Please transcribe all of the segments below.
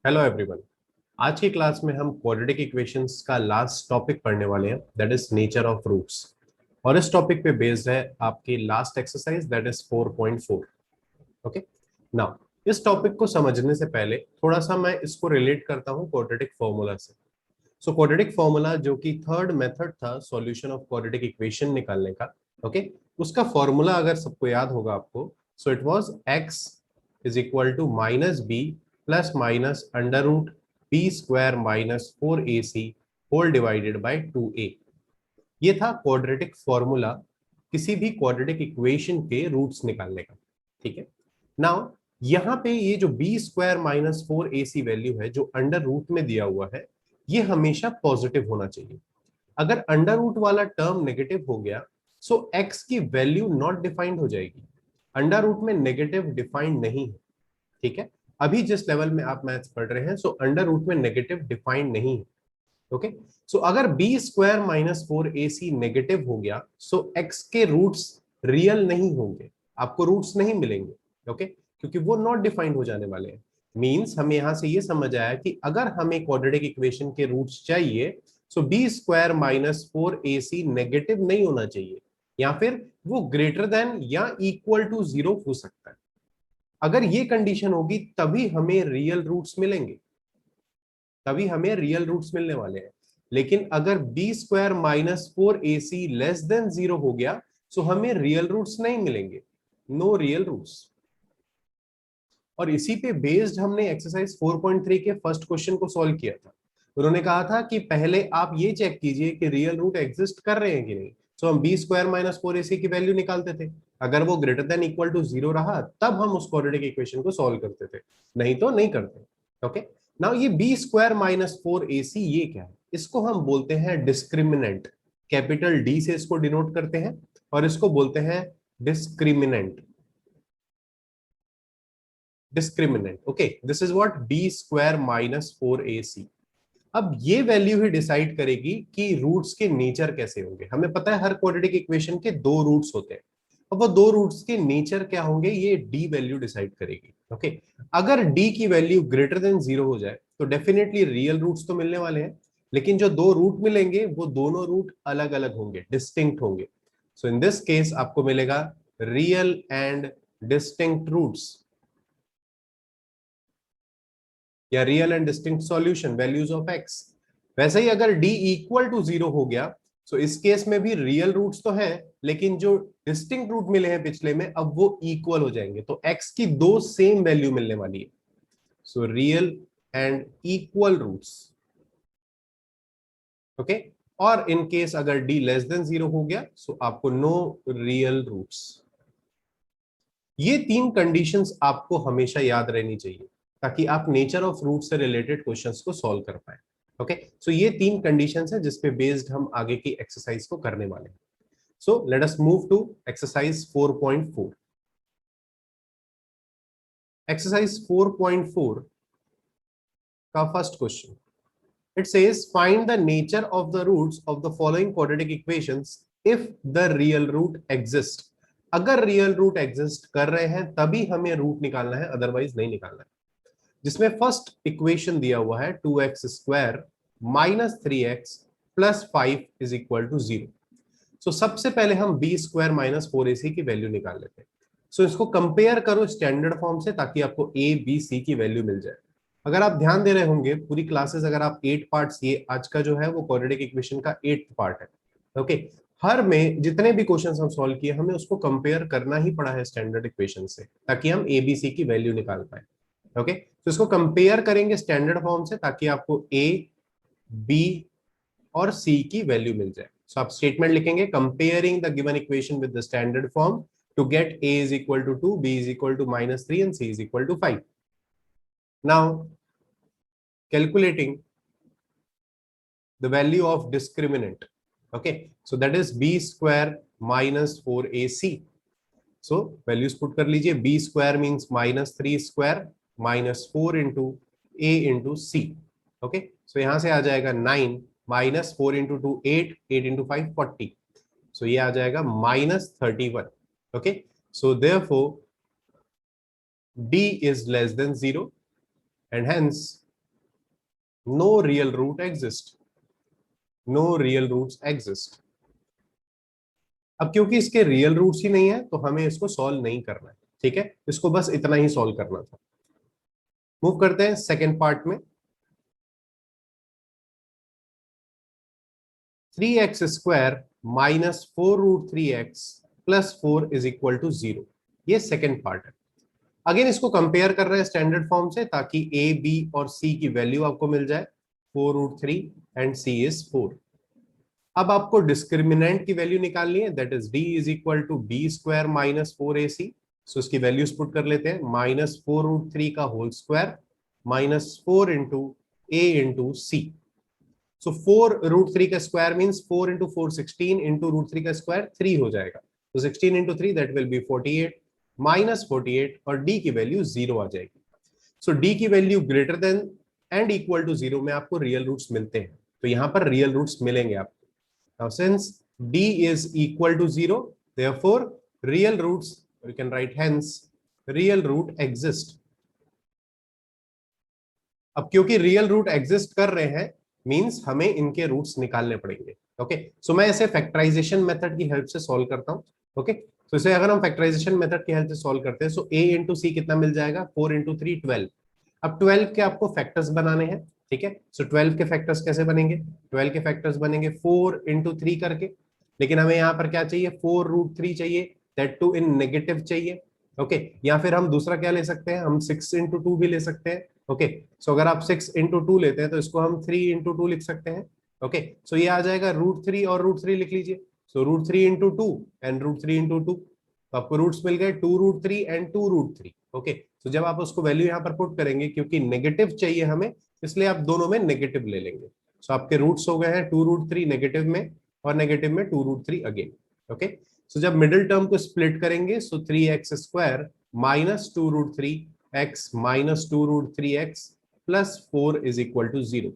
Hello everyone. आज की class में हम क्वाड्रेटिक इक्वेशंस का लास्ट टॉपिक पढ़ने वाले हैं, that is nature of roots. और इस टॉपिक पे बेस्ड है आपकी last exercise, that is 4.4। Okay, now इस टॉपिक को समझने से पहले थोड़ा सा मैं इसको रिलेट करता हूँ क्वाड्रेटिक फॉर्मूला से। सो क्वाड्रेटिक फॉर्मूला जो कि थर्ड मेथड था सॉल्यूशन ऑफ क्वाड्रेटिक इक्वेशन निकालने का, ओके, उसका फॉर्मूला अगर सबको याद होगा आपको, so it was x is equal to minus b plus minus under root b square minus 4ac whole divided by 2a। ये था क्वाड्रेटिक फॉर्मूला किसी भी क्वाड्रेटिक इक्वेशन के रूट्स निकालने का। ठीक है, नाउ यहाँ पे ये जो B square minus 4ac value है जो अंडर रूट में दिया हुआ है, ये हमेशा पॉजिटिव होना चाहिए। अगर अंडर रूट वाला टर्म नेगेटिव हो गया सो x की वैल्यू नॉट डिफाइंड हो जाएगी। अंडर रूट में नेगेटिव डिफाइंड नहीं है। ठीक है, अभी जिस लेवल में आप मैथ्स पढ़ रहे हैं सो अंडर रूट में नेगेटिव डिफाइंड नहीं है। ओके, सो अगर b square minus 4ac negative हो गया सो x के रूट्स रियल नहीं होंगे, आपको रूट्स नहीं मिलेंगे। ओके, क्योंकि वो नॉट डिफाइंड हो जाने वाले हैं। मींस हमें यहां से ये समझ आया कि अगर हमें क्वाड्रेटिक इक्वेशन के रूट्स चाहिए so B square minus 4ac negative नहीं होना चाहिए, या फिर वो ग्रेटर देन या इक्वल टू 0 हो सकता है। अगर ये कंडीशन होगी तभी हमें रियल रूट्स मिलेंगे, तभी हमें रियल रूट्स मिलने वाले हैं। लेकिन अगर b square minus 4ac less than 0 हो गया सो हमें रियल रूट्स नहीं मिलेंगे, नो रियल रूट्स। और इसी पे बेस्ड हमने एक्सरसाइज 4.3 के फर्स्ट क्वेश्चन को सॉल्व किया था। उन्होंने कहा था कि पहले आप ये चेक कीजिए कि रियल रूट एग्जिस्ट कर रहे हैं कि नहीं। सो हम बी स्क्वायर माइनस 4ac की वैल्यू निकालते थे, अगर वो ग्रेटर देन इक्वल टू 0 रहा तब हम उस क्वाड्रेटिक इक्वेशन को सॉल्व करते थे, नहीं तो नहीं करते। ओके, नाउ ये बी स्क्वायर माइनस 4ac ये क्या है? इसको हम बोलते हैं डिस्क्रिमिनेंट। कैपिटल डी से इसको डिनोट करते हैं और इसको बोलते हैं discriminant. Discriminant, okay, this is what b square minus 4ac। अब ये वैल्यू ही डिसाइड करेगी कि रूट्स के नेचर कैसे होंगे। हमें पता है हर क्वाड्रेटिक इक्वेशन के दो रूट्स होते हैं। अब वो दो रूट्स के नेचर क्या होंगे ये डी वैल्यू डिसाइड करेगी। ओके, अगर डी की वैल्यू ग्रेटर देन 0 हो जाए तो डेफिनेटली रियल रूट्स तो मिलने वाले हैं, लेकिन जो दो रूट मिलेंगे वो दोनों रूट अलग अलग होंगे, डिस्टिंक्ट होंगे। सो इन दिस केस आपको मिलेगा रियल एंड डिस्टिंक्ट रूट्स या real and distinct solution values of x. वैसे ही अगर डी इक्वल टू 0 हो गया सो इस केस में भी रियल रूट्स तो हैं, लेकिन जो डिस्टिंक्ट रूट मिले हैं पिछले में अब वो इक्वल हो जाएंगे, तो एक्स की दो सेम वैल्यू मिलने वाली है। So real and equal roots. Okay, और इन केस अगर डी लेस देन 0 हो गया सो आपको नो रियल रूट्स। ये तीन कंडीशंस आपको हमेशा याद रहनी चाहिए ताकि आप नेचर ऑफ रूट से रिलेटेड क्वेश्चंस को सॉल्व कर पाए। ओके, सो ये तीन कंडीशंस है जिसपे बेस्ड हम आगे की एक्सरसाइज को करने वाले हैं। So let us move to exercise 4.4। Exercise 4.4 का first question, it says find the nature of the roots of the following quadratic equations if the real root exist। अगर रियल रूट एग्जिस्ट कर रहे हैं तभी हमें रूट निकालना है, otherwise नहीं निकालना है। जिसमें फर्स्ट इक्वेशन दिया हुआ है 2x square minus 3x plus 5 is equal to 0। So सबसे पहले हम बी स्क्वायर माइनस 4ac की वैल्यू निकाल लेते हैं। सो इसको कंपेयर करो स्टैंडर्ड फॉर्म से ताकि आपको ए बी सी की वैल्यू मिल जाए। अगर आप ध्यान दे रहे होंगे पूरी क्लासेस, अगर आप 8 पार्ट्स, ये आज का जो है वो क्वाड्रेटिक इक्वेशन का 8th पार्ट है। ओके, हर में जितने भी क्वेश्चंस हम सॉल्व किए हमें उसको कंपेयर करना ही पड़ा है स्टैंडर्ड इक्वेशन से ताकि हम ए बी सी की वैल्यू निकाल पाए। ओके, तो इसको कंपेयर करेंगे स्टैंडर्ड फॉर्म से ताकि आपको ए बी और सी की वैल्यू मिल जाए। सो आप स्टेटमेंट लिखेंगे comparing the given equation with the standard form to get a is equal to 2, b is equal to -3 and c is equal to 5. Now calculating the value of discriminant. Okay, so that is b square minus 4ac. So values put कर लीजिए, b square means -3 square minus 4 into a into c. Okay, so यहाँ से आ जाएगा 9 minus 4 into 2 8, 8 into 5 40. So ये आ जाएगा -31. Okay, so therefore d is less than 0 and hence no real root exist, no real roots exist. अब क्योंकि इसके real roots ही नहीं है तो हमें इसको सॉल्व नहीं करना है, ठीक है, इसको बस इतना ही सॉल्व करना था। मूव करते हैं सेकेंड पार्ट में। 3x² minus 4√3x plus 4 is equal to 0, ये सेकेंड पार्ट है। अगेन इसको कंपेयर कर रहे हैं स्टैंडर्ड फॉर्म से ताकि a b और c की वैल्यू आपको मिल जाए, 4√3 एंड c इज 4। अब आपको डिस्क्रिमिनेंट की वैल्यू निकालनी है, that is d is equal to b² minus 4ac। So इसकी वैल्यूज पुट कर लेते हैं, माइनस 4√3 का whole square minus 4 into a into C. So 4√3 का स्क्वायर मींस 4 इंटू 4 16 इंटू √3 का स्क्वायर 3 हो जाएगा, तो 16 into 3 that will be 48 minus 48 और d की वैल्यू 0 आ जाएगी। सो d की वैल्यू greater than and equal to 0 में आपको रियल रूट्स मिलते हैं, तो यहां पर रियल रूट्स मिलेंगे आपको। Now since d is equal to 0, therefore real roots, you can write hence real root exist. अब क्योंकि रियल रूट एग्जिस्ट कर रहे हैं मींस हमें इनके रूट्स निकालने पड़ेंगे। ओके, सो मैं इसे फैक्टराइजेशन मेथड की हेल्प से सॉल्व करता हूं। ओके, तो इसे अगर हम फैक्टराइजेशन मेथड की हेल्प से सॉल्व करते हैं, सो a इंटू सी कितना मिल जाएगा, 4 इंटू 3 12। अब 12 के आपको फैक्टर्स बनाने हैं, ठीक है, सो 12 के फैक्टर्स कैसे बनेंगे, 12 के फैक्टर्स बनेंगे 4 इंटू 3 करके, लेकिन हमें यहाँ पर क्या चाहिए, 4√3 चाहिए, दैट टू इन नेगेटिव चाहिए। ओके, या फिर हम दूसरा क्या ले सकते हैं, हम 6 इंटू 2 भी ले सकते हैं। ओके, सो अगर आप 6 इंटू 2 लेते हैं तो इसको हम 3 इंटू 2 लिख सकते हैं। ओके, सो ये आ जाएगा √3 और √3 लिख लीजिए, सो √3 इंटू 2 एंड √3 इंटू 2, तो आपको रूट्स मिल गए 2√3 एंड 2√3। ओके, तो जब आप उसको वैल्यू यहाँ पर पुट करेंगे, क्योंकि नेगेटिव चाहिए हमें, इसलिए आप दोनों में नेगेटिव ले लेंगे। सो आपके रूट्स हो गए हैं 2√3 नेगेटिव में और नेगेटिव में 2√3 अगेन। ओके, सो जब मिडिल टर्म को स्प्लिट करेंगे, so 3x² minus 2√3x minus 2√3x plus 4 is equal to 0।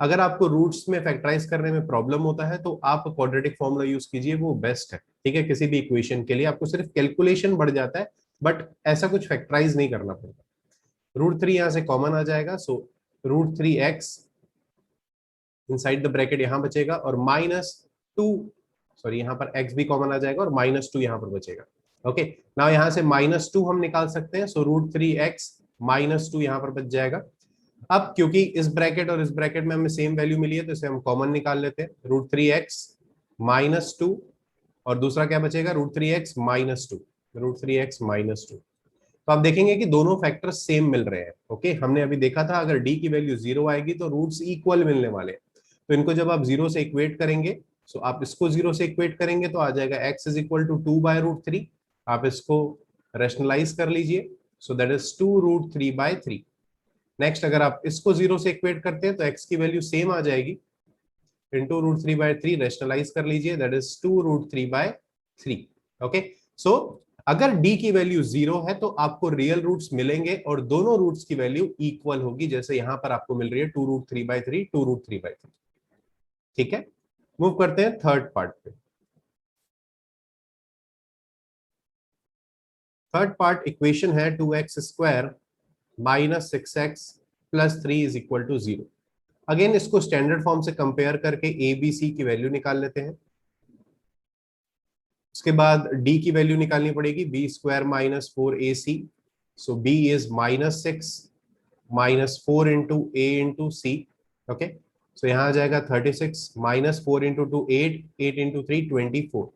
अगर आपको रूट्स में फैक्टराइज करने में प्रॉब्लम होता है तो आप क्वाड्रेटिक फॉर्मूला यूज कीजिए, वो बेस्ट है, ठीक है, किसी भी इक्वेशन के लिए आपको सिर्फ कैलकुलेशन बढ़ जाता है, बट ऐसा कुछ फैक्टराइज नहीं करना पड़ता। √3 यहां से कॉमन आ जाएगा, सो √3x इनसाइड द ब्रैकेट यहां बचेगा और माइनस 2, सॉरी यहाँ पर x भी कॉमन आ जाएगा और -2 यहाँ पर बचेगा। ओके, नाउ यहाँ से -2 हम निकाल सकते हैं, सो √3x -2 यहाँ पर बच जाएगा। अब क्योंकि इस ब्रैकेट और इस ब्रैकेट में हमें सेम वैल्यू मिली है तो इसे हम कॉमन निकाल लेते हैं, √3x -2 और दूसरा क्या बचेगा, √3x -2, √3x -2। तो आप देखेंगे कि दोनों फैक्टर सेम मिल रहे हैं। ओके, हमने अभी देखा था अगर d की वैल्यू 0 आएगी तो रूट्स इक्वल मिलने वाले हैं, तो इनको जब आप 0 से इक्वेट करेंगे, सो आप इसको 0 से इक्वेट करेंगे तो आ जाएगा x इज इक्वल टू 2/√3। आप इसको रेशनलाइज कर लीजिए, सो दैट इज 2√3/3। नेक्स्ट अगर आप इसको 0 से इक्वेट करते हैं तो x की वैल्यू सेम आ जाएगी, इंटू √3/3 रेशनलाइज कर लीजिए, दैट इज 2√3/3। ओके, सो अगर d की वैल्यू 0 है तो आपको रियल रूट्स मिलेंगे और दोनों रूट्स की वैल्यू इक्वल होगी, जैसे यहां पर आपको मिल रही है 2√3/3 2√3/3। ठीक है, मूव करते हैं थर्ड पार्ट पे। थर्ड पार्ट इक्वेशन है 2x² minus 6x plus 3 is equal to 0। Again इसको स्टैंडर्ड फॉर्म से कंपेयर करके ए बी सी की वैल्यू निकाल लेते हैं। उसके बाद d की वैल्यू निकालनी पड़ेगी, b² minus 4ac, so b is -6 -4 into a into C. Okay, so यहां आ जाएगा 36 -4 इंटू 2 8, 8 इंटू 3 24।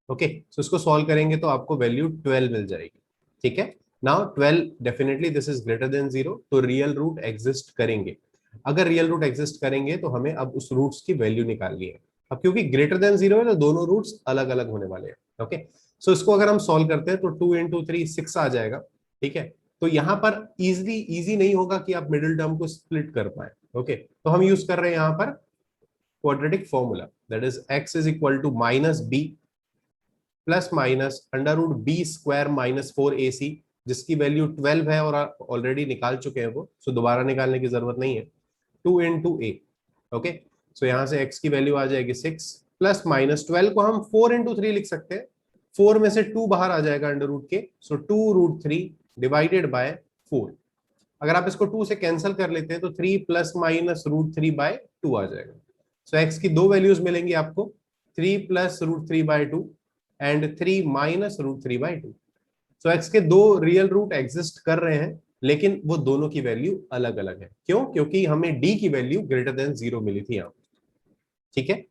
ओके, सो इसको सॉल्व करेंगे तो आपको वैल्यू 12 मिल जाएगी। ठीक है, now 12 definitely this is greater than 0, तो रियल रूट एग्जिस्ट करेंगे। अगर रियल रूट एग्जिस्ट करेंगे तो हमें अब उस रूट्स की वैल्यू निकालनी है। अब क्योंकि ग्रेटर देन 0 है तो दोनों रूट्स अलग अलग होने वाले हैं। ओके, सो इसको अगर हम सॉल्व करते हैं तो 2 इंटू 3 6 आ जाएगा। ठीक है, तो यहाँ पर इजी नहीं होगा कि आप मिडिल टर्म को स्प्लिट कर पाए। ओके, तो हम यूज कर रहे हैं यहाँ पर quadratic formula, that is x is equal to -b plus minus √b² minus 4ac, जिसकी वैल्यू 12 है और ऑलरेडी निकाल चुके हैं वो, सो दोबारा निकालने की जरूरत नहीं है। 2 इंटू ए। ओके, सो यहां से x की वैल्यू आ जाएगी 6 प्लस माइनस 12 को हम 4 इंटू 3 लिख सकते हैं, 4 में से 2 बाहर आ जाएगा अंडर रूट के, सो 2√3 डिवाइडेड बाय 4। अगर आप इसको 2 से कैंसिल कर लेते हैं तो 3 प्लस माइनस √3/2 आ जाएगा। सो एक्स की दो वैल्यूज मिलेंगी आपको, 3 plus √3/2 and 3 minus √3/2। So x के दो रियल रूट एग्जिस्ट कर रहे हैं, लेकिन वो दोनों की वैल्यू अलग अलग है। क्यों? क्योंकि हमें डी की वैल्यू ग्रेटर देन 0 मिली थी यहाँ। ठीक है,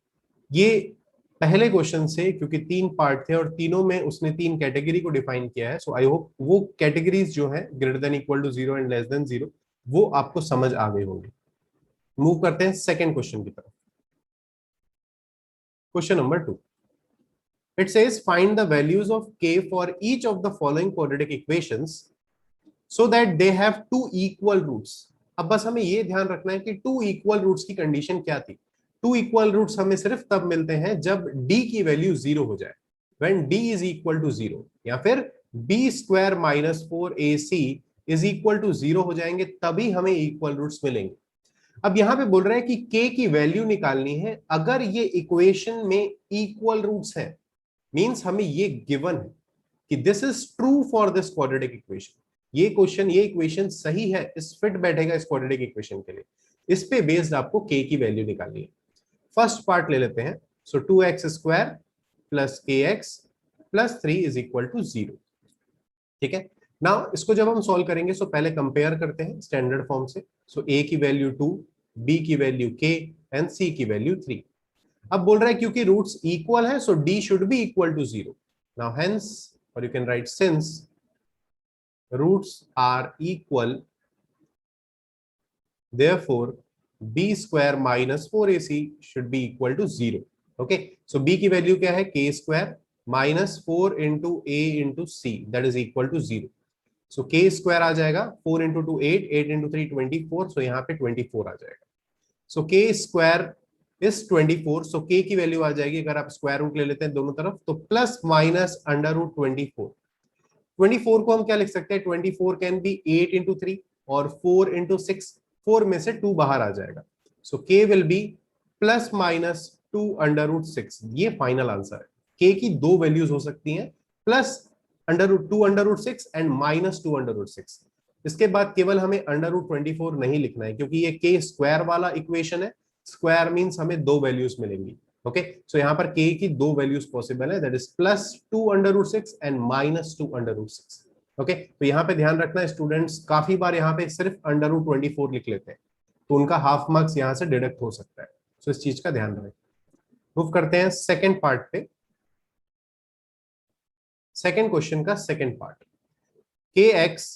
ये पहले क्वेश्चन से, क्योंकि 3 पार्ट थे और तीनों में उसने 3 कैटेगरी को डिफाइन किया है, सो आई होप वो कैटेगरीज जो है greater than equal to 0 and less than 0 वो आपको समझ आ गए होंगे। मूव करते हैं सेकंड क्वेश्चन की तरफ। Question number 2, it says find the values of k for each of the following quadratic equations so that they have two equal roots। अब बस हमें ये ध्यान रखना है कि टू इक्वल रूट्स की कंडीशन क्या थी। टू इक्वल रूट्स हमें सिर्फ तब मिलते हैं जब d की वैल्यू 0 हो जाए, when d is equal to 0, या फिर b² minus 4ac is equal to 0 हो जाएंगे, तभी हमें इक्वल रूट्स मिलेंगे। अब यहां पे बोल रहे हैं कि k की वैल्यू निकालनी है अगर ये इक्वेशन में इक्वल रूट्स है, मींस हमें ये गिवन है कि this is true for this quadratic equation. ये क्वेश्चन, ये इक्वेशन सही है, इस फिट बैठेगा इस क्वाड्रेटिक इक्वेशन के लिए। इस पे बेस्ड आपको k की वैल्यू निकालनी है। फर्स्ट पार्ट ले लेते हैं। So 2x² plus kx plus 3 is equal to 0। ठीक है, नाउ इसको जब हम सॉल्व करेंगे सो पहले कंपेयर करते हैं स्टैंडर्ड फॉर्म से। सो a की वैल्यू 2, b की वैल्यू k एंड c की वैल्यू 3। अब बोल रहा है क्योंकि रूट्स इक्वल है so d should be equal to 0। Now hence, और you can write since roots are equal, therefore b² minus 4ac should be equal to 0। okay, so b की value क्या है? k² minus 4 into a into c that is equal to 0। so k² आ जाएगा, 4 into 2 8, 8 into 3 24, so यहाँ पे 24 आ जाएगा। so k² is 24, so k की value आ जाएगी, अगर आप स्क्वायर रूट ले लेते हैं दोनों तरफ तो प्लस माइनस √24। 24 को हम क्या लिख सकते हैं? 24 कैन बी 8 इंटू 3 और 4 इंटू 6, 4 में से 2 बाहर आ जाएगा। सो k will be plus minus 2√6। ये फाइनल आंसर है। k की दो वैल्यूज हो सकती हैं, प्लस √2√6 एंड माइनस 2√6। इसके बाद केवल हमें √24 नहीं लिखना है, क्योंकि ये k² वाला इक्वेशन है। स्क्वायर मींस हमें दो वैल्यूज मिलेंगी। ओके, सो यहाँ पर k की दो वैल्यूज पॉसिबल है, that is plus 2√6 and minus 2√6। Okay, तो यहाँ पे ध्यान रखना स्टूडेंट्स, काफी बार यहाँ पे सिर्फ √24 लिख लेते हैं, तो उनका हाफ मार्क्स यहाँ से डिडक्ट हो सकता है। सो इस चीज का ध्यान रखें। मूव करते हैं सेकेंड पार्ट पे। सेकेंड क्वेश्चन का second part, kx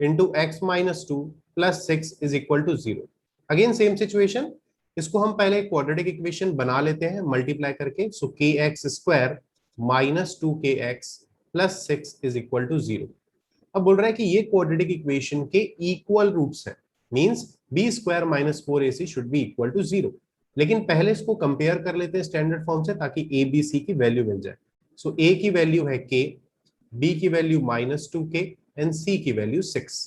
into x minus 2 plus 6 is equal to 0। Again same situation, इसको हम पहले क्वाड्रेटिक इक्वेशन बना लेते हैं मल्टीप्लाई करके। So kx² minus 2kx plus 6 is equal to 0। अब बोल रहा है कि ये क्वाड्रेटिक इक्वेशन के इक्वल रूट्स है, means b² minus 4ac should be equal to 0। लेकिन पहले इसको कंपेयर कर लेते हैं स्टैंडर्ड फॉर्म से, ताकि a b c की वैल्यू मिल जाए। सो a की वैल्यू है k, b की value minus 2k and c की वैल्यू 6।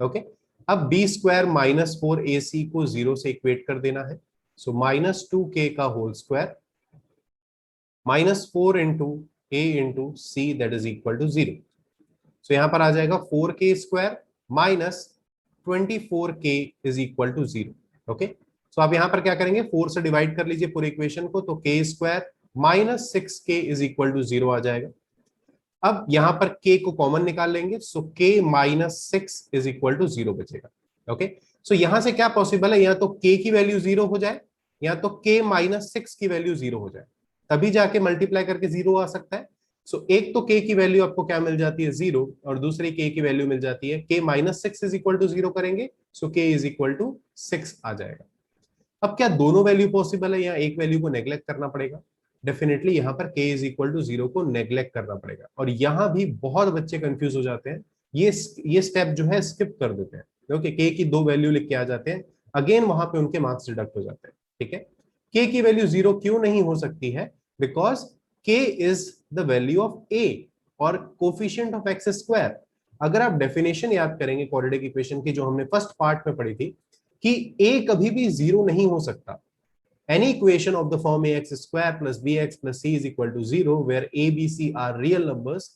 ओके, अब b² माइनस 4ac को 0 से इक्वेट कर देना है। सो माइनस 2k का whole square minus 4 into a into C that is equal to 0। So यहां पर आ जाएगा 4k² minus 24k is equal to 0। Okay, so आप यहां पर क्या करेंगे? 4 से डिवाइड कर लीजिए पूरे इक्वेशन को, तो k² minus 6k is equal to 0 आ जाएगा। अब यहां पर k को कॉमन निकाल लेंगे, so k minus 6 is equal to 0 बचेगा। ओके, सो यहां से क्या पॉसिबल है? या तो k की वैल्यू 0 हो जाए, या तो k माइनस 6 की वैल्यू 0 हो जाए, तभी जाके मल्टीप्लाई करके 0 आ सकता है। सो एक तो k की वैल्यू आपको क्या मिल जाती है? 0, और दूसरी k की वैल्यू मिल जाती है k minus 6 is equal to 0 करेंगे, so k is equal to 6 आ जाएगा। अब क्या दोनों वैल्यू पॉसिबल है या एक वैल्यू को नेग्लेक्ट करना पड़ेगा? डेफिनेटली यहाँ पर k इज इक्वल टू 0 को नेग्लेक्ट करना पड़ेगा। और यहाँ भी बहुत बच्चे कंफ्यूज हो जाते हैं, ये स्टेप जो है स्किप कर देते हैं, क्योंकि k की दो वैल्यू लिख के आ जाते हैं, अगेन वहां पे उनके मार्क्स डिडक्ट हो जाते हैं। ठीक है, k की वैल्यू 0 क्यों नहीं हो सकती है? Because k is the value of a और कोफिशिएंट ऑफ एक्स स्क्वायर। अगर आप डेफिनेशन याद करेंगे क्वाड्रेटिक इक्वेशन की, जो हमने फर्स्ट पार्ट में पढ़ी थी, कि a कभी भी 0 नहीं हो सकता। Any equation of the form ax² plus bx plus c is equal to 0, where a, b, c are real numbers,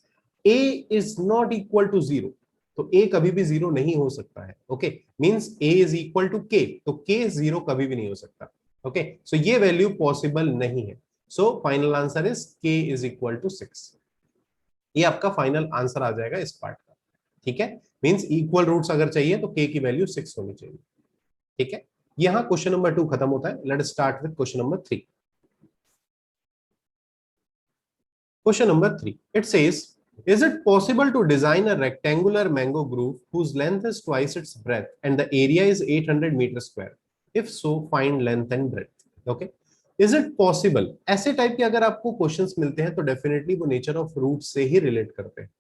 a is not equal to 0. तो a कभी भी 0 नहीं हो सकता है। Okay, means a is equal to k, तो k 0 कभी भी नहीं हो सकता। ओके, सो ये वैल्यू पॉसिबल नहीं है। So final answer is k is equal to 6। ये आपका फाइनल आंसर आ जाएगा इस पार्ट का। ठीक है, मींस इक्वल रूट्स अगर चाहिए तो k की वैल्यू 6 होनी चाहिए। ठीक है, यहां क्वेश्चन नंबर 2 खत्म होता है। Let start with question number 3। Question number 3. It says, is it possible to design a rectangular mango groove whose length is twice its breadth and the area is 800 meters square? If so, find length and breadth. Okay. Is it possible? ऐसे type के अगर आपको questions मिलते हैं तो definitely वो nature of root से ही relate करते हैं।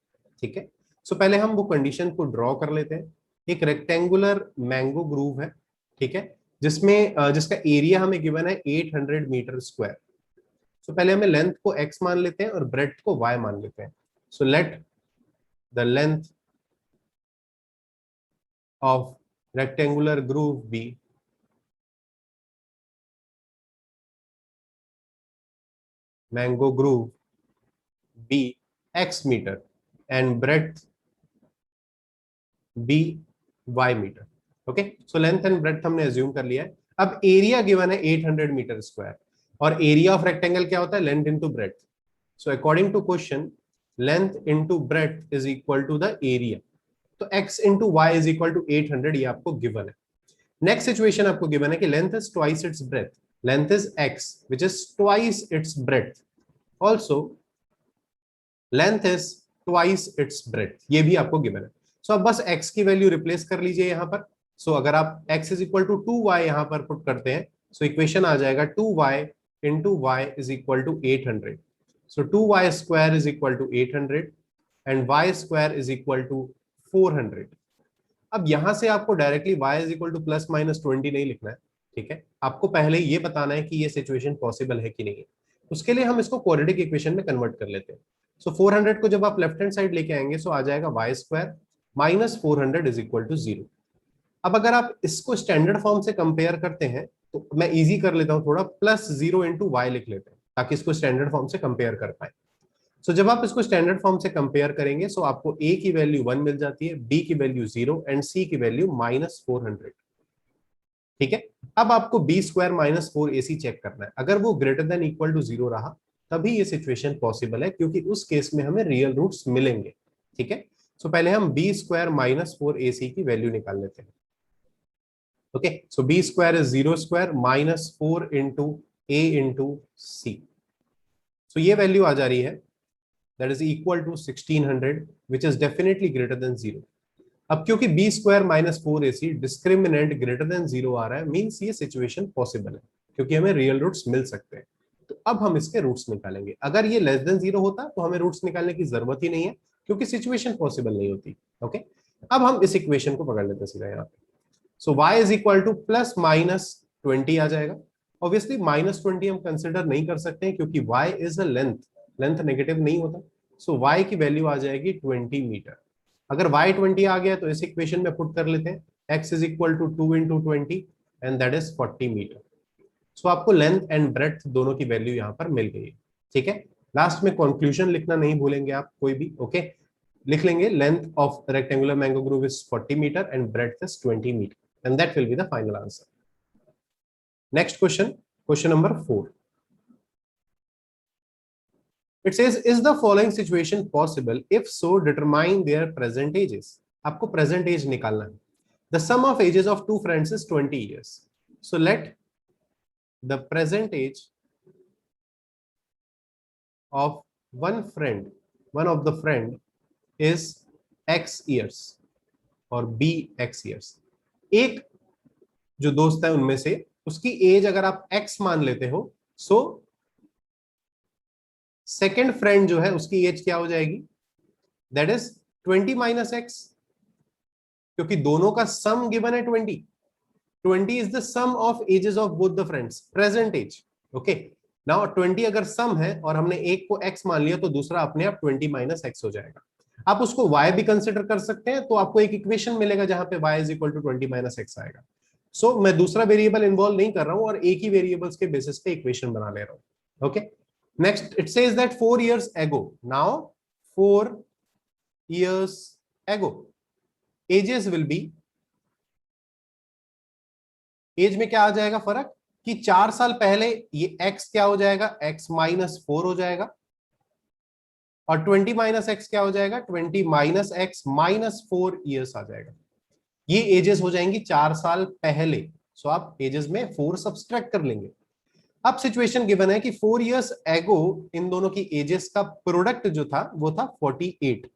ठीक है, सो पहले हम वो कंडीशन को ड्रॉ कर लेते हैं। एक रेक्टेंगुलर मैंगो ग्रूव है, ठीक है, जिसमें जिसका एरिया हमें गिवन है 800 मीटर स्क्वायर। तो पहले हमें लेंथ को x मान लेते हैं और ब्रेड्थ को y मान लेते हैं। So let the length of rectangular grove be mango grove be x metre and breadth be y metre. Okay, so length and breadth हमने अज्यूम कर लिया है। अब एरिया गिवन है 800 मीटर स्क्वायर और एरिया ऑफ रेक्टेंगल क्या होता है? Length into breadth. So according to question, length into breadth is equal to the area. तो x into y is equal to 800, ये आपको गिवन है। नेक्स्ट सिचुएशन आपको गिवन है कि length is twice its breath, length is x which is twice its breath, also length is twice its breath, ये भी आपको गिवन है। सो अब बस x की वैल्यू रिप्लेस कर लीजिए यहां पर। सो अगर आप x is equal to 2y यहां पर पुट करते हैं, सो इक्वेशन आ जाएगा 2y into y is equal to 800। So 2y square is equal to 800 and y square is equal to 400। अब यहां से आपको directly y is equal to plus minus 20 नहीं लिखना है। ठीक है, आपको पहले ये बताना है कि ये सिचुएशन पॉसिबल है कि नहीं है। उसके लिए हम इसको क्वाड्रेटिक इक्वेशन में कन्वर्ट कर लेते हैं। सो 400 को जब आप लेफ्ट हैंड साइड लेके आएंगे, सो आ जाएगा y square minus 400 is equal to 0। अब अगर आप इसको स्टैंडर्ड फॉर्म से कंपेयर करते हैं तो मैं इजी कर लेता हूं थोड़ा, प्लस 0 इंटू वाई लिख लेते हैं ताकि इसको स्टैंडर्ड फॉर्म से कंपेयर कर पाए। सो जब आप इसको स्टैंडर्ड फॉर्म से कंपेयर करेंगे, सो आपको a की वैल्यू 1 मिल जाती है, b की वैल्यू 0 एंड c की वैल्यू माइनस 400। ठीक है, अब आपको b square minus 4ac check करना है। अगर वो ग्रेटर देन इक्वल टू 0 रहा तभी ये सिचुएशन पॉसिबल है, क्योंकि उस केस में हमें रियल रूट्स मिलेंगे। ठीक है, सो पहले हम b स्क्वायर माइनस 4ac की वैल्यू निकाल लेते हैं। Okay, so b square is 0 square minus 4 into a into c। सो ये वैल्यू आ जा रही है that is equal to 1600 which is definitely greater than 0। अब क्योंकि b square minus 4ac discriminant greater than 0 आ रहा है, मींस ये सिचुएशन पॉसिबल है क्योंकि हमें रियल रूट्स मिल सकते हैं। तो अब हम इसके रूट्स निकालेंगे। अगर ये लेस देन 0 होता तो हमें रूट्स निकालने की जरूरत ही नहीं है क्योंकि सिचुएशन पॉसिबल नहीं होती। ओके, अब हम इस इक्वेशन को पकड़ लेते हैं सीधा यहाँ पे। सो y is equal to plus minus 20 आ जाएगा। ऑब्वियसली माइनस 20 हम कंसिडर नहीं कर सकते हैं क्योंकि y is a length, length negative नहीं होता। सो y की वैल्यू आ जाएगी 20 मीटर। अगर y 20 आ गया तो इस इक्वेशन में पुट कर लेते हैं, x is equal to 2 into 20 and that is 40 metre. So आपको लेंथ एंड ब्रेड्थ दोनों की वैल्यू यहाँ पर मिल गई है। ठीक है, लास्ट में कंक्लूजन लिखना नहीं भूलेंगे आप कोई भी। ओके, लिख लेंगे length of rectangular mango grove is 40 metre and breadth is 20 metre and that will be the final answer. Next question, question number 4। It says, is the following situation possible? If so, determine their present ages. आपको present age निकालना है। The sum of ages of two friends is 20 years. So let the present age of one friend, one of the friend is x years और b x years। एक जो दोस्त है उनमें से उसकी एज अगर आप x मान लेते हो, सो सेकेंड फ्रेंड जो है उसकी एज क्या हो जाएगी? दैट इज 20 माइनस एक्स, क्योंकि दोनों का सम गिवन है 20। 20 is the sum of ages of both the friends, present age. Okay, now 20 अगर सम है और हमने एक को x मान लिया तो दूसरा अपने आप 20 माइनस एक्स हो जाएगा। आप उसको y भी कंसिडर कर सकते हैं, तो आपको एक इक्वेशन मिलेगा जहां पे y is equal to 20 minus x आएगा। सो मैं दूसरा वेरिएबल इन्वॉल्व नहीं कर रहा हूं और एक ही वेरिएबल्स के बेसिस पे इक्वेशन बना ले रहा हूं। Okay, next it says that 4 years ago, now 4 years ago, ages will be, age में क्या आ जाएगा फर्क कि 4 साल पहले ये x क्या हो जाएगा, x -4 हो जाएगा, और 20 माइनस एक्स क्या हो जाएगा, 20 माइनस एक्स -4 ईयर्स आ जाएगा। ये एजेस हो जाएंगी 4 साल पहले। सो आप एजेस में 4 सब्सट्रैक्ट कर लेंगे। अब सिचुएशन गिवन है कि 4 इयर्स एगो इन दोनों की एजेस का प्रोडक्ट जो था वो था 48।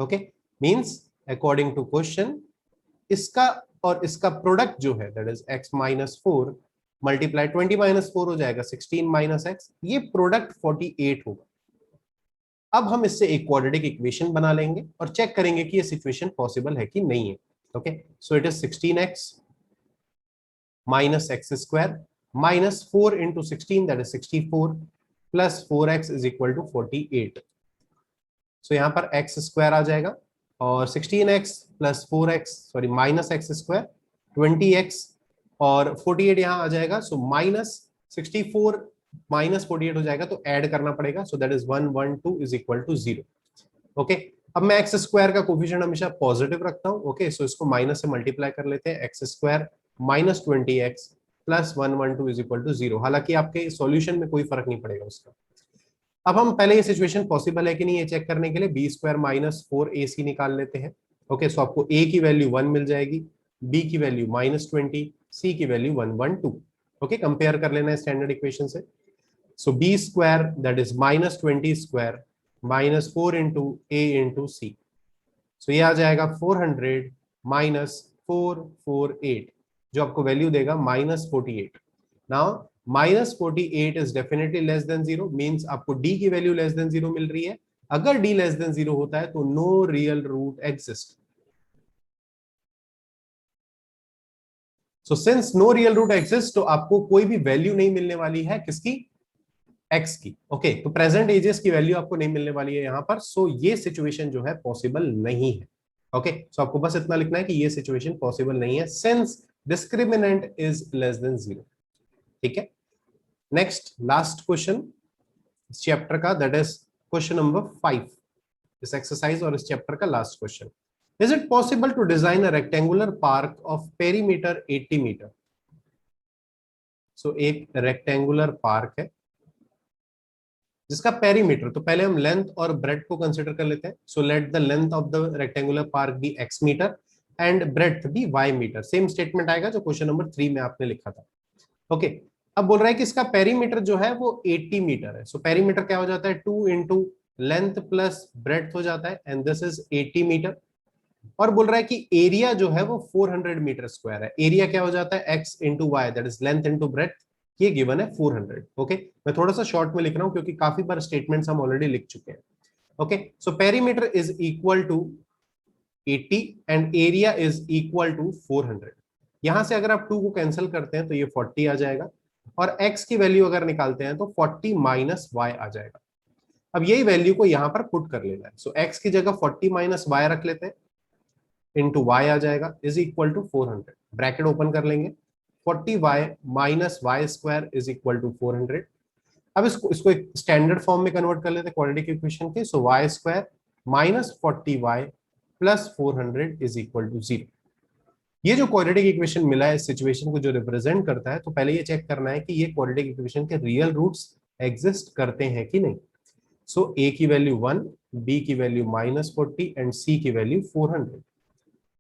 Okay, means according to question इसका और इसका प्रोडक्ट जो है दैट इज x -4 मल्टीप्लाई 20 -4 हो जाएगा 16 माइनस एक्स, ये प्रोडक्ट 48 होगा। अब हम इससे एक क्वाड्रेटिक इक्वेशन बना लेंगे और चेक करेंगे कि ये सिचुएशन पॉसिबल है कि नहीं है। Okay, so it is 16x minus x square minus 4 into 16 that is 64 plus 4x is equal to 48। so यहाँ पर x square आ जाएगा और 16x plus 4x sorry minus x square 20x और 48 यहाँ आ जाएगा। सो minus 64 minus 48 हो जाएगा तो ऐड करना पड़ेगा। So that is 112 is equal to 0। Okay, अब मैं एक्स स्क्वायर का कोफिशिएंट हमेशा पॉजिटिव रखता हूं। ओके, सो इसको माइनस से मल्टीप्लाई कर लेते हैं, x square minus 20x plus 112 is equal to 0। हालांकि आपके सॉल्यूशन में कोई फर्क नहीं पड़ेगा उसका। अब हम पहले ये सिचुएशन पॉसिबल है कि नहीं ये चेक करने के लिए बी स्क्वायर माइनस 4ac निकाल लेते हैं। ओके, सो आपको a की वैल्यू 1 मिल जाएगी, b की वैल्यू -20, c की वैल्यू 112। ओके, कंपेयर कर लेना है स्टैंडर्ड इक्वेशन से। So b square that is -20 square -4 into a into C, so ये आ जाएगा 400 -448 जो आपको वैल्यू देगा -48। Now -48 is definitely less than 0, means आपको d की वैल्यू लेस देन 0 मिल रही है। अगर d लेस देन 0 होता है तो no real root exist. So since no real root exist तो आपको कोई भी वैल्यू नहीं मिलने वाली है किसकी, x की। ओके, तो प्रेजेंट एजेस की वैल्यू आपको नहीं मिलने वाली है यहां पर। सो ये सिचुएशन जो है पॉसिबल नहीं है। ओके, सो आपको बस इतना लिखना है कि ये सिचुएशन पॉसिबल नहीं है since discriminant is less than 0। ठीक है, नेक्स्ट लास्ट क्वेश्चन इस चैप्टर का, दैट इज क्वेश्चन नंबर 5 इस एक्सरसाइज और इस चैप्टर का लास्ट question. Is it possible to design a rectangular park of perimeter 80 metre. So एक रेक्टेंगुलर पार्क है जिसका पेरीमीटर, तो पहले हम लेंथ और ब्रेड्थ को कंसीडर कर लेते हैं। So let the length of the rectangular park be x metre and breadth be y metre. Same statement आएगा जो क्वेश्चन नंबर 3 में आपने लिखा था। ओके, अब बोल रहा है कि इसका पेरीमीटर जो है वो 80 मीटर है। सो पेरीमीटर क्या हो जाता है, 2 इंटू लेंथ प्लस ब्रेड्थ हो जाता है एंड दिस इज 80 मीटर। और बोल रहा है कि एरिया जो है वो 400 मीटर स्क्वायर है। एरिया क्या हो जाता है, x into y that is length into breadth, ये गिवन है 400। ओके, मैं थोड़ा सा शॉर्ट में लिख रहा हूं क्योंकि काफी बार स्टेटमेंट्स हम ऑलरेडी लिख चुके हैं। Okay, so perimeter is equal to 80 and area is equal to 400। यहां से अगर आप 2 को कैंसिल करते हैं तो ये 40 आ जाएगा और x की वैल्यू अगर निकालते हैं तो 40 माइनस वाई आ जाएगा। अब यही वैल्यू को यहां पर पुट कर लेना है। सो x की जगह 40 माइनस वाई रख लेते हैं, इंटू वाई आ जाएगा is equal to 400। Bracket open कर लेंगे, 40y minus y square is equal to 400। अब इसको एक स्टैंडर्ड फॉर्म में कन्वर्ट कर लेते हैं क्वाड्रेटिक इक्वेशन के। So Y square minus 40y plus 400 is equal to 0। ये जो क्वाड्रेटिक इक्वेशन मिला है इस सिचुएशन को जो रिप्रेजेंट करता है, तो पहले ये चेक करना है कि ये क्वाड्रेटिक इक्वेशन के रियल रूट्स एग्जिस्ट करते हैं कि नहीं। सो a की वैल्यू 1, b की वैल्यू -40 एंड c की वैल्यू 400।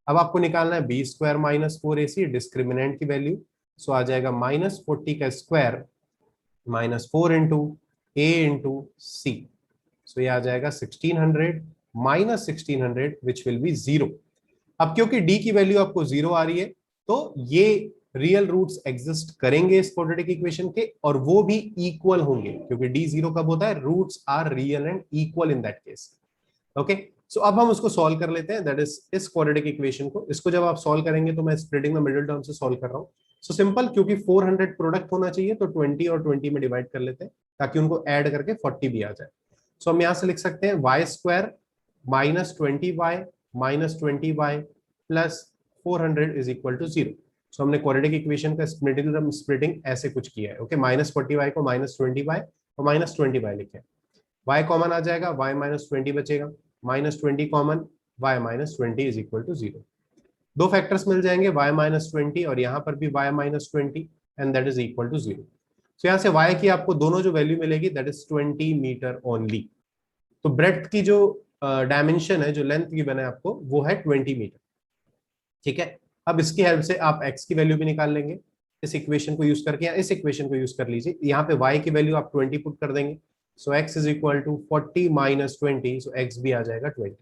अब आपको निकालना है बी स्क्वायर -4ac डिस्क्रिमिनेंट की वैल्यू। सो आ जाएगा -40 का स्क्वायर -4 इंटू ए इंटू सी। सो ये आ जाएगा 1600 -1600 विच विल बी 0। अब क्योंकि d की वैल्यू आपको 0 आ रही है तो ये रियल रूट्स एग्जिस्ट करेंगे इस क्वाड्रेटिक इक्वेशन के, और वो भी इक्वल होंगे क्योंकि d 0 कब होता है, roots are real and equal in that case. Okay, so अब हम उसको सॉल्व कर लेते हैं, दैट इज इस क्वाड्रेटिक इक्वेशन को। इसको जब आप सॉल्व करेंगे तो मैं स्प्लिटिंग द मिडिल टर्म से सॉल्व कर रहा हूं। सो सिंपल, क्योंकि 400 प्रोडक्ट होना चाहिए तो 20 और 20 में डिवाइड कर लेते हैं ताकि उनको ऐड करके 40 भी आ जाए। सो हम यहां से लिख सकते हैं y square -20y -20y plus 400 is equal to 0। So हमने क्वाड्रेटिक इक्वेशन का स्प्लिटिंग ऐसे कुछ किया है। ओके, -40y को -20y और -20y लिखे, y कॉमन आ जाएगा, y -20 बचेगा, -20 common, y -20 is equal to 0। दो फैक्टर्स मिल जाएंगे y माइनस 20 और यहाँ पर भी y minus 20 and that is equal to 0। तो यहाँ से y की आपको दोनों जो वैल्यू मिलेगी दैट इज 20 मीटर ओनली। तो ब्रेड्थ की जो डायमेंशन है, जो लेंथ गिवन है आपको, वो है 20 मीटर। ठीक है, अब इसकी हेल्प से आप x की वैल्यू भी निकाल लेंगे इस इक्वेशन को यूज करके, या इस इक्वेशन को यूज कर लीजिए। यहाँ पे y की वैल्यू आप 20 पुट कर देंगे, so x is equal to 40 minus 20, so x भी आ जाएगा 20।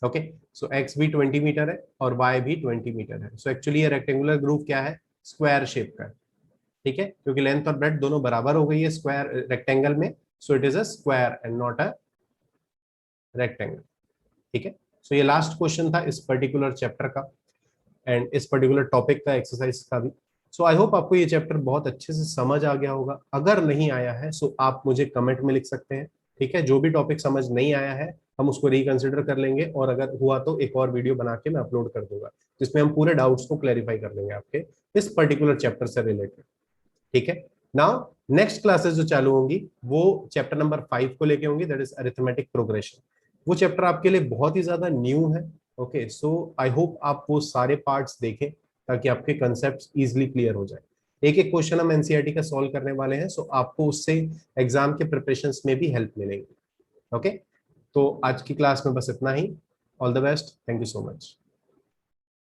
ओके, सो x भी 20 मीटर है और y भी 20 मीटर है। सो एक्चुअली ये रेक्टेंगुलर ग्रुव क्या है, स्क्वायर शेप का है। ठीक है, क्योंकि लेंथ और ब्रेड्थ दोनों बराबर हो गई है स्क्वायर रेक्टेंगल में, so it is a square and not a rectangle. ठीक है, सो ये लास्ट क्वेश्चन था इस पर्टिकुलर चैप्टर का एंड इस पर्टिकुलर टॉपिक का, एक्सरसाइज का भी। सो आई होप आपको ये चैप्टर बहुत अच्छे से समझ आ गया होगा। अगर नहीं आया है सो आप मुझे कमेंट में लिख सकते हैं। ठीक है, जो भी टॉपिक समझ नहीं आया है हम उसको रिकंसिडर कर लेंगे, और अगर हुआ तो एक और वीडियो बना के मैं अपलोड कर दूंगा जिसमें हम पूरे डाउट्स को क्लैरिफाई कर लेंगे आपके इस पर्टिकुलर चैप्टर से रिलेटेड। ठीक है, नाउ नेक्स्ट क्लासेस जो चालू होंगी वो चैप्टर नंबर 5 को लेके होंगी, दैट इज अरिथमेटिक प्रोग्रेशन। वो चैप्टर आपके लिए बहुत ही ज्यादा न्यू है। ओके, सो आई होप आप वो सारे पार्ट्स देखें ताकि आपके कंसेप्ट इजीली क्लियर हो जाए। एक एक क्वेश्चन हम एनसीईआरटी का सॉल्व करने वाले हैं, सो आपको उससे एग्जाम के प्रिपरेशंस में भी हेल्प मिलेगी। ओके, तो आज की क्लास में बस इतना ही। All the best, thank you so much.